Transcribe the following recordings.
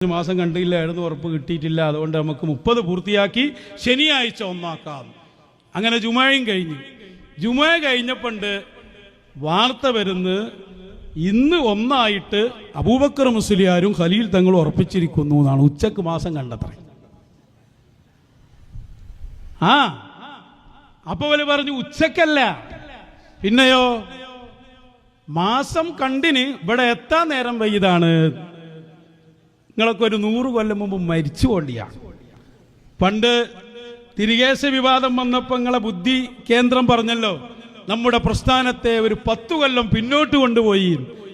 മാസം കണ്ടില്ലായിരുന്നു, ഉറപ്പ് കിട്ടിയിട്ടില്ല. അതുകൊണ്ട് നമുക്ക് 30 പൂർത്തിയാക്കി ശനിയാഴ്ച ഒന്നാക്കാം. അങ്ങനെ ജുമയും കഴിഞ്ഞു. ജുമ കഴിഞ്ഞപ്പോണ്ട് വാർത്ത വരുന്ന് ഇന്ന് ഒന്നായിട്ട് അബൂബക്കർ മുസ്ലിയാരും ഖലീൽ തങ്ങളും ഉറപ്പിച്ചിരിക്കുന്നു എന്നാണ്. ഉച്ചക്ക് മാസം കണ്ടത്ര. അപ്പൊ അവര് പറഞ്ഞു ഉച്ചക്കല്ല, പിന്നെയോ മാസം കണ്ടിന് ഇവിടെ എത്താൻ നേരം വൈകിയതാണ്. നിങ്ങളൊക്കെ ഒരു 100 കൊല്ലം മുമ്പ് മരിച്ചു കൊണ്ടിയാണ്. പണ്ട് തിരികേശ വിവാദം വന്നപ്പോൾ നിങ്ങളെ ബുദ്ധി കേന്ദ്രം പറഞ്ഞല്ലോ, നമ്മുടെ പ്രസ്ഥാനത്തെ ഒരു 10 കൊല്ലം പിന്നോട്ട് കൊണ്ടുപോയി.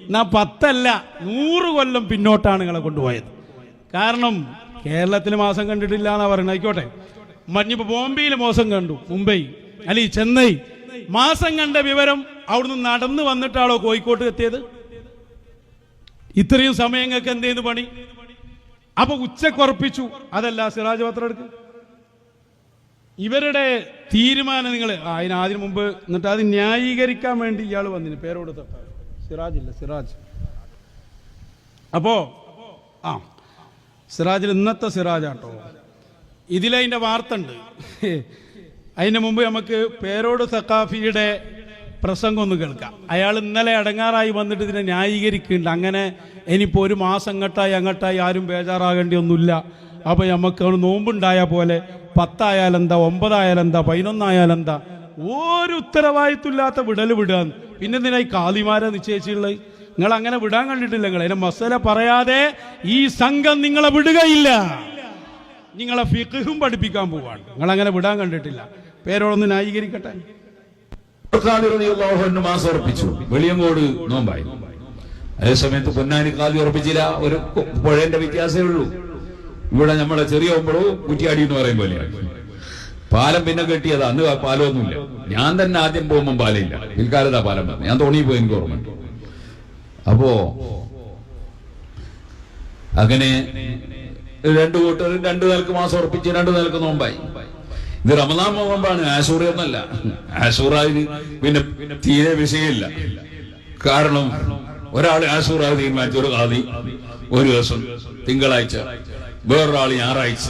എന്നാ 10 അല്ല 100 കൊല്ലം പിന്നോട്ടാണ് നിങ്ങളെ കൊണ്ടുപോയത്. കാരണം കേരളത്തിൽ മാസം കണ്ടിട്ടില്ല എന്നാ പറയുന്നത്. ആയിക്കോട്ടെ, മഞ്ഞിപ്പോ ബോംബെയിൽ മോശം കണ്ടു, മുംബൈ അല്ലെങ്കിൽ ചെന്നൈ മാസം കണ്ട വിവരം അവിടുന്ന് നടന്നു വന്നിട്ടാണോ കോഴിക്കോട്ട് എത്തിയത്? ഇത്രയും സമയങ്ങൾക്ക് എന്തേന്ന് പണി? അപ്പൊ ഉച്ചക്കുറപ്പിച്ചു. അതല്ല സിറാജ് പത്രം എടുക്ക്. ഇവരുടെ തീരുമാനം നിങ്ങൾ അതിന് മുമ്പ് എന്നിട്ട് അത് ന്യായീകരിക്കാൻ വേണ്ടി ഇയാൾ വന്നിന്. പേരോട് തൊട്ടാ സിറാജ് ഇല്ല, സിറാജ്. അപ്പോ സിറാജിൽ ഇന്നത്തെ സിറാജാട്ടോ. ഇതിലതിൻ്റെ വാർത്ത ഉണ്ട്. അതിന് മുമ്പ് നമുക്ക് പേരോട് സഖാഫിയുടെ പ്രസംഗം ഒന്ന് കേൾക്കാം. അയാൾ ഇന്നലെ അടങ്ങാറായി വന്നിട്ട് ഇതിനെ ന്യായീകരിക്കുന്നുണ്ട്. അങ്ങനെ ഇനിയിപ്പോൾ ഒരു മാസം അങ്ങട്ടായി ആരും ബേജാറാകേണ്ടി ഒന്നുമില്ല. അപ്പോൾ നമുക്ക് നോമ്പുണ്ടായ പോലെ 10 ആയാലെന്താ, 9 ആയാലെന്താ, 11 ആയാലെന്താ, ഒരു ഉത്തരവാദിത്വമില്ലാത്ത വിടൽ വിടാൻ. പിന്നെ എന്തിനായി കാളിമാരെ നിശ്ചയിച്ചുള്ളത്? നിങ്ങൾ അങ്ങനെ വിടാൻ കണ്ടിട്ടില്ല. നിങ്ങൾ അതിന്റെ മസല പറയാതെ ഈ സംഘം നിങ്ങളെ വിടുകയില്ല. നിങ്ങളെ ഫിഖ്ഹും പഠിപ്പിക്കാൻ പോവാണ്. നിങ്ങൾ അങ്ങനെ വിടാൻ കണ്ടിട്ടില്ല. പേരോടൊന്ന് ന്യായീകരിക്കട്ടെ. മാസം ഉറപ്പിച്ചു, വെളിയങ്കോട് നോമ്പായി. അതേ സമയത്ത് പൊന്നാനി കാലി ഉറപ്പിച്ചില്ല. ഒരു പുഴന്റെ വ്യത്യാസമേ ഉള്ളൂ. ഇവിടെ നമ്മളെ ചെറിയ ഒമ്പളോ കുറ്റിയാടി എന്ന് പറയും പോലെയാണ്. പാലം പിന്നെ കെട്ടിയതാ, അന്ന് പാലമൊന്നുമില്ല. ഞാൻ തന്നെ ആദ്യം പോകുമ്പോൾ പാലമില്ല, പിൽക്കാലത്താ പാലം പറഞ്ഞു. ഞാൻ തോണി പോയി, എനിക്ക് ഓർമ്മ. അപ്പോ അങ്ങനെ 2 കൂട്ടരും 2 നിലക്ക് മാസം ഉറപ്പിച്ച് 2 നിലക്ക് നോമ്പായി. ഇത് റമദാൻ നോമ്പാണ്, ആശൂറയൊന്നല്ല. ആശൂറായി പിന്നെ തീരെ വിഷയമില്ല. കാരണം ഒരാൾ ആശൂറായി തീരുമാനിച്ചു, ഒരു ഖാദി ഒരു ദിവസം തിങ്കളാഴ്ച, വേറൊരാൾ ഞായറാഴ്ച.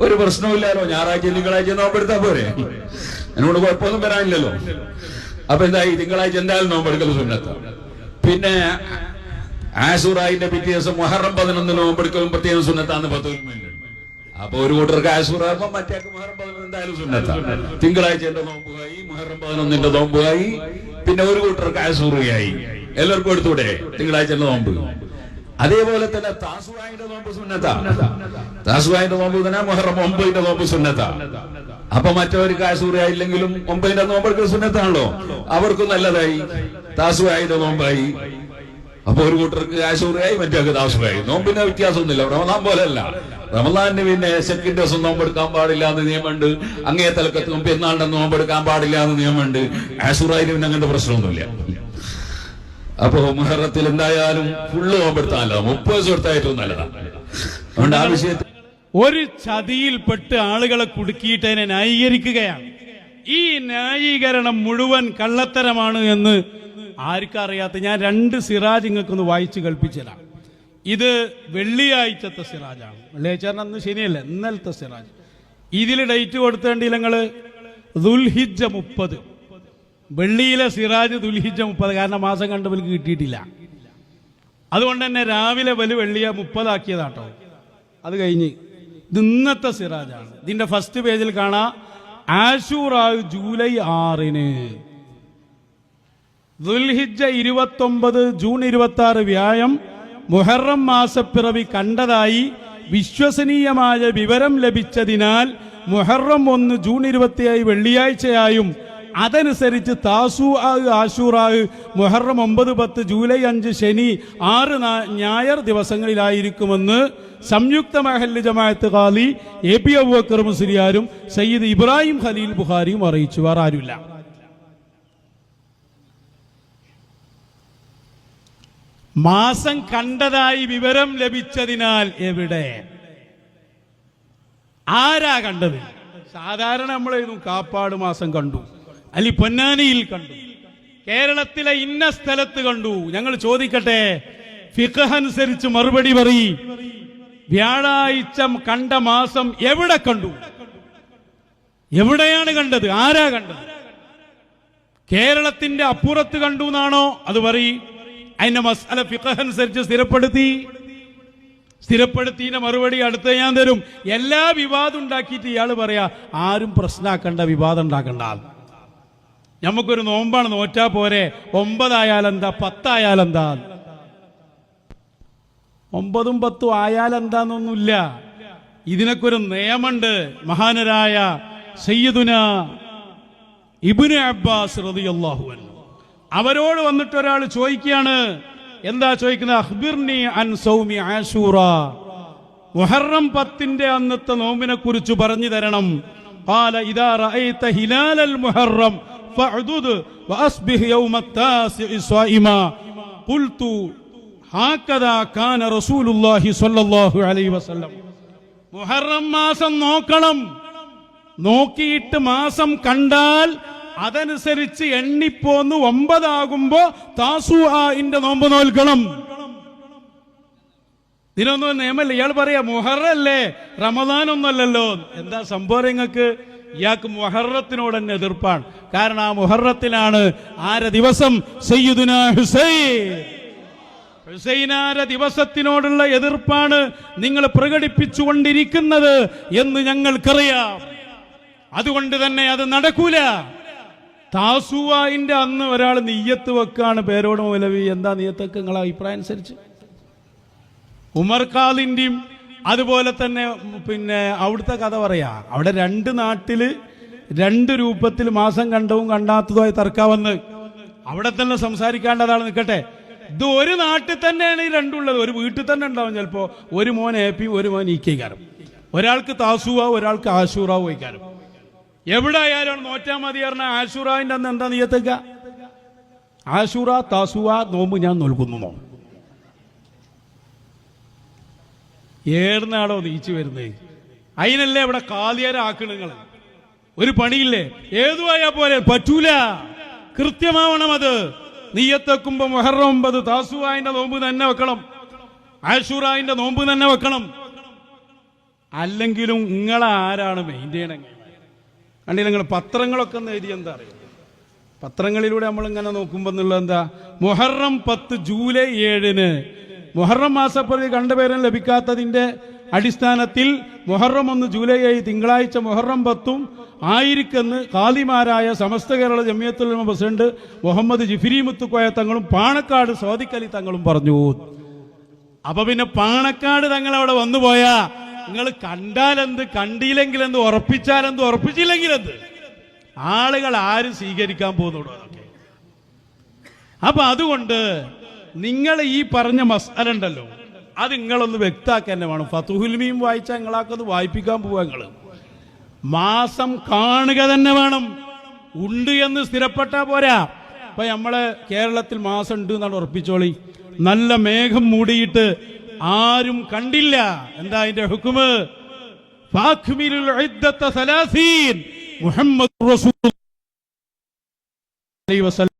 ഒരു പ്രശ്നമില്ലല്ലോ, ഞായറാഴ്ച തിങ്കളാഴ്ച നോമ്പെടുത്താ പോരെ, എന്നോട് കുഴപ്പമൊന്നും വരാനില്ലല്ലോ. അപ്പൊ എന്തായി, തിങ്കളാഴ്ച എന്തായാലും നോമ്പെടുക്കൽ സുന്നത്താ. പിന്നെ ആശൂറായിന്റെ പിറ്റേ ദിവസം മുഹറം 11 നോമ്പെടുക്കലും പ്രത്യേകം സുന്നത്താന്ന് 10 അപ്പൊ ഒരു കൂട്ടർക്ക് ആശൂറാകുമ്പോ മറ്റേ മുഹറം 11 എന്തായാലും സുന്നത്താ. തിങ്കളാഴ്ച എന്റെ നോമ്പുകായി, മുഹറം 11 നോമ്പുകായി, പിന്നെ ഒരു കൂട്ടർക്ക് ആശൂറയായി. എല്ലാവർക്കും എടുത്തൂടെ തിങ്കളാഴ്ച നോമ്പ്? അതേപോലെ തന്നെ താസുവായിന്റെ നോമ്പ് സുന്നത്താ. താസുവായിന്റെ നോമ്പ് തന്നെ മുഹറം 9 നോമ്പ് സുന്നത്താ. അപ്പൊ മറ്റവർക്ക് ആശൂറയായില്ലെങ്കിലും 9 നോമ്പെടുക്കൽ സുന്നത്താണല്ലോ. അവർക്കും നല്ലതായി, താസുവായിന്റെ നോമ്പായി. അപ്പൊ ഒരു കൂട്ടർക്ക് ആശൂറയായി, മറ്റേ താസുവായി. നോമ്പിന് വ്യത്യാസമൊന്നുമില്ല. റമദാൻ പോലെയല്ല. റമദാനിന് പിന്നെ സെക്കൻഡ് ദിവസം നോമ്പെടുക്കാൻ പാടില്ല എന്ന് നിയമമുണ്ട്. അങ്ങേ തലക്കത്ത് പെരുന്നാളിന്റെ നോമ്പെടുക്കാൻ പാടില്ല എന്ന് നിയമമുണ്ട്. ആശൂറായിന് പിന്നെ അങ്ങനത്തെ പ്രശ്നമൊന്നുമില്ല. അപ്പോ മുഹറത്തിൽ എന്തായാലും ഫുള്ള് നോമ്പെടുത്താനല്ലോ, 30 ദിവസം എടുത്തായിട്ടും നല്ലതാണ്. അതുകൊണ്ട് ആ വിഷയത്തിൽ ഒരു ചതിയിൽപ്പെട്ട് ആളുകളെ കുടുക്കിയിട്ട് അതിനെ ന്യായീകരിക്കുകയാണ്. ഈ ന്യായീകരണം മുഴുവൻ കള്ളത്തരമാണ് എന്ന് ആർക്കറിയാത്ത ഞാൻ 2 സിറാജ് നിങ്ങൾക്കൊന്ന് വായിച്ചു കൽപ്പിച്ചതാണ്. ഇത് വെള്ളിയാഴ്ചത്തെ സിറാജാണ്. വെള്ളിയാഴ്ച അന്ന് ശനിയല്ല, ഇന്നലത്തെ സിറാജ്. ഇതിൽ ഡേറ്റ് കൊടുത്തേണ്ടില്ല നിങ്ങൾ. ദുൽഹിജ്ജ 30, വെള്ളിയിലെ സിറാജ് ദുൽഹിജ്ജ 30. കാരണം മാസം കണ്ടവർക്ക് കിട്ടിയിട്ടില്ല. അതുകൊണ്ട് തന്നെ രാവിലെ വെള്ളിയ 30 ആക്കിയതാട്ടോ. അത് കഴിഞ്ഞ് ഇത് ഇന്നത്തെ സിറാജാണ്. ഇതിന്റെ ഫസ്റ്റ് പേജിൽ കാണാം, ആശൂറാ ജൂലൈ 6, ദുൽഹിജ്ജ 29, ജൂൺ 26 വ്യാഴം, മുഹറം മാസപ്പിറവി കണ്ടതായി വിശ്വസനീയമായ വിവരം ലഭിച്ചതിനാൽ മുഹറം 1 ജൂൺ 27 വെള്ളിയാഴ്ചയായും അതനുസരിച്ച് താസു ആശൂറാ മുഹറം 9, 10, ജൂലൈ 5 ശനി, 6 ഞായർ ദിവസങ്ങളിലായിരിക്കുമെന്ന് സംയുക്ത മഹല്ല് ജമാഅത്ത് ഖാലി AP അബൂബക്കർ മുസ്ലിയാരും സയ്യിദ് ഇബ്രാഹിം ഖലീൽ ബുഖാരിയും അറിയിച്ചു. വേറെ ആരുമില്ല. മാസം കണ്ടതായി വിവരം ലഭിച്ചതിനാൽ എവിടെ, ആരാ കണ്ടത്? സാധാരണ നമ്മളെഴുതും കാപ്പാട് മാസം കണ്ടു, അല്ലെങ്കിൽ പൊന്നാനിയിൽ കണ്ടു, കേരളത്തിലെ ഇന്ന സ്ഥലത്ത് കണ്ടു. ഞങ്ങൾ ചോദിക്കട്ടെ, ഫിഖ് അനുസരിച്ച് മറുപടി പറയും. വ്യാഴാഴ്ച കണ്ട മാസം എവിടെ കണ്ടു? എവിടെയാണ് കണ്ടത്? ആരാ കണ്ടത്? കേരളത്തിന്റെ അപ്പുറത്ത് കണ്ടു എന്നാണോ? അത് പറയും. അതിന്റെ മസ്അല ഫിഖ് അനുസരിച്ച് സ്ഥിരപ്പെടുത്തിയ മറുപടി അടുത്ത ഞാൻ തരും. എല്ലാ വിവാദം ഉണ്ടാക്കിയിട്ട് ഇയാൾ പറയാ ആരും പ്രശ്നമാക്കണ്ട, വിവാദം ഉണ്ടാക്കണ്ട. നമുക്കൊരു നോമ്പാണ്, നോറ്റാ പോരെ. 9 ആയാലെന്താ, 10 ആയാലെന്താ? 9ഉം 10ഉം ആയാലെന്താന്നൊന്നുമില്ല. ഇതിനൊക്കെ ഒരു നിയമമുണ്ട്. മഹാനരായ സയ്യിദുന ഇബ്നു അബ്ബാസ് റളിയല്ലാഹു അൻഹു അവരോട് വന്നിട്ട് ഒരാൾ ചോദിക്കുകയാണ്. എന്താ ചോദിക്കുന്നത്? അഖ്ബിർനി അൻ സൗമി ആശൂറ, മുഹറം 10ന്റെ അന്നത്തെ നോമ്പിനെ കുറിച്ച് പറഞ്ഞു തരണം. ഖാല ഇദാ റഅയ്ത ഹിലാലൽ മുഹറം ഫഅദുദ് വഅസ്ബിഹ് യൗമ التاسع صائما قلت هكذا كان رسول الله صلى الله عليه وسلم. മുഹറം മാസം നോക്കണം. നോക്കിയിട്ട് മാസം കണ്ടാൽ അതനുസരിച്ച് എണ്ണിപ്പോന്ന് 9 ആകുമ്പോ താസുആന്റെ നോമ്പ് നോൽക്കണം. ഇതിനൊന്നും നിയമല്ല. ഇയാൾ പറയാ മുഹറല്ലേ, റമദാൻ ഒന്നല്ലല്ലോ. എന്താ സംഭവം? നിങ്ങൾക്ക് ഇയാൾക്ക് മുഹറത്തിനോട് തന്നെ എതിർപ്പാണ്. കാരണം ആ മുഹറത്തിലാണ് ആരെ ദിവസം? സയ്യിദുനാ ഹുസൈനാരെ ദിവസത്തിനോടുള്ള എതിർപ്പാണ് നിങ്ങൾ പ്രകടിപ്പിച്ചുകൊണ്ടിരിക്കുന്നത് എന്ന് ഞങ്ങൾക്കറിയാം. അതുകൊണ്ട് തന്നെ അത് നടക്കൂല. താസുവായിന്റെ അന്ന് ഒരാൾ നിയ്യത്ത് വെക്കാണ്. പേരോട് മൗലവി എന്താ നിയ്യത്തൊക്കെ നിങ്ങളെ അഭിപ്രായം അനുസരിച്ച്? ഉമർ ഖാലിന്റെയും അതുപോലെ തന്നെ പിന്നെ അവിടുത്തെ കഥ പറയാ. അവിടെ 2 നാട്ടില് 2 രൂപത്തിൽ മാസം കണ്ടവും കണ്ടാത്തതുമായി തർക്കാവന്ന്. അവിടെ തന്നെ സംസാരിക്കേണ്ടതാണ്. നിൽക്കട്ടെ, ഇത് ഒരു നാട്ടിൽ തന്നെയാണ് ഈ രണ്ടുള്ളത്. ഒരു വീട്ടിൽ തന്നെ ഉണ്ടാവും. ചിലപ്പോ ഒരു മോൻ ഏപ്പി, ഒരു മോൻ ഈക്കാരം. ഒരാൾക്ക് താസുവ, ഒരാൾക്ക് ആശൂറാവ് വയ്ക്കാനും. എവിടെ ആയാലും നോറ്റാ മതി പറഞ്ഞ ആശൂറാവിന്റെ അന്ന് എന്താ നിയ്യത്തേക്ക? ആശൂറ താസുവ നോമ്പ് ഞാൻ നോൽക്കുന്നു. ഏടുന്നാടോ നീച്ചു വരുന്നത്? അതിനല്ലേ ഇവിടെ കാലിയരാക്കണ നിങ്ങൾ. ഒരു പണിയില്ലേ? ഏതുവായാ പോലെ പറ്റൂല. കൃത്യമാവണം അത്. നിയ്യത്തെക്കുമ്പോ മുഹറം 9 താസുവാന്റെ നോമ്പ് തന്നെ വെക്കണം, ആശൂറാവിന്റെ നോമ്പ് തന്നെ വെക്കണം. അല്ലെങ്കിലും നിങ്ങളെ ആരാണ് മെയിൻറ്റെയിൻ ചെയ്യണം? കണ്ടില്ല നിങ്ങൾ പത്രങ്ങളൊക്കെ ഒന്ന് എഴുതി. എന്താ അറിയാം, പത്രങ്ങളിലൂടെ നമ്മളിങ്ങനെ നോക്കുമ്പോൾ എന്നുള്ളത് എന്താ? മുഹറം 10 ജൂലൈ 7 മുഹറം മാസപ്രതി കണ്ടുപേരും ലഭിക്കാത്തതിന്റെ അടിസ്ഥാനത്തിൽ മുഹറം 1 ജൂലൈ 7 തിങ്കളാഴ്ച മുഹറം 10ഉം ആയിരിക്കെന്ന് ഖാദിമാരായ സമസ്ത കേരള ജമിയത്തുൽ ഉലമ പ്രസിഡന്റ് മുഹമ്മദ് ജിഫിരി മുത്തുക്കോയ തങ്ങളും പാണക്കാട് സ്വാദിഖ് അലി തങ്ങളും പറഞ്ഞു. അപ്പൊ പിന്നെ പാണക്കാട് തങ്ങൾ അവിടെ വന്നുപോയാ നിങ്ങൾ കണ്ടാലെന്ത്, കണ്ടില്ലെങ്കിൽ എന്ത്, ഉറപ്പിച്ചാലെന്ത്, ഉറപ്പിച്ചില്ലെങ്കിൽ എന്ത്? ആളുകൾ ആരും സ്വീകരിക്കാൻ പോകുന്നുള്ളൂ അതൊക്കെ. അപ്പൊ അതുകൊണ്ട് നിങ്ങൾ ഈ പറഞ്ഞ മസ്അല ഉണ്ടല്ലോ, അത് നിങ്ങളൊന്ന് വ്യക്താക്കാൻ തന്നെ വേണം. ഫതുഹുൽ മീം വായിച്ചാൽ നിങ്ങളാക്കത് വായിപ്പിക്കാൻ പോവാ. നിങ്ങൾ മാസം കാണുക തന്നെ വേണം. ഉണ്ട് എന്ന് സ്ഥിരപ്പെട്ടാ പോരാ. ഇപ്പൊ നമ്മളെ കേരളത്തിൽ മാസം ഉണ്ട് എന്നാണ് ഉറപ്പിച്ചോളി. നല്ല മേഘം മൂടിയിട്ട് ആരും കണ്ടില്ല. എന്താ അതിന്റെ ഹുക്മ്? ഫാഖ്മിലുൽ ഇദ്ദത 30 മുഹമ്മദ് റസൂലുള്ളാഹി സ്വല്ലല്ലാഹു അലൈഹി വസല്ലം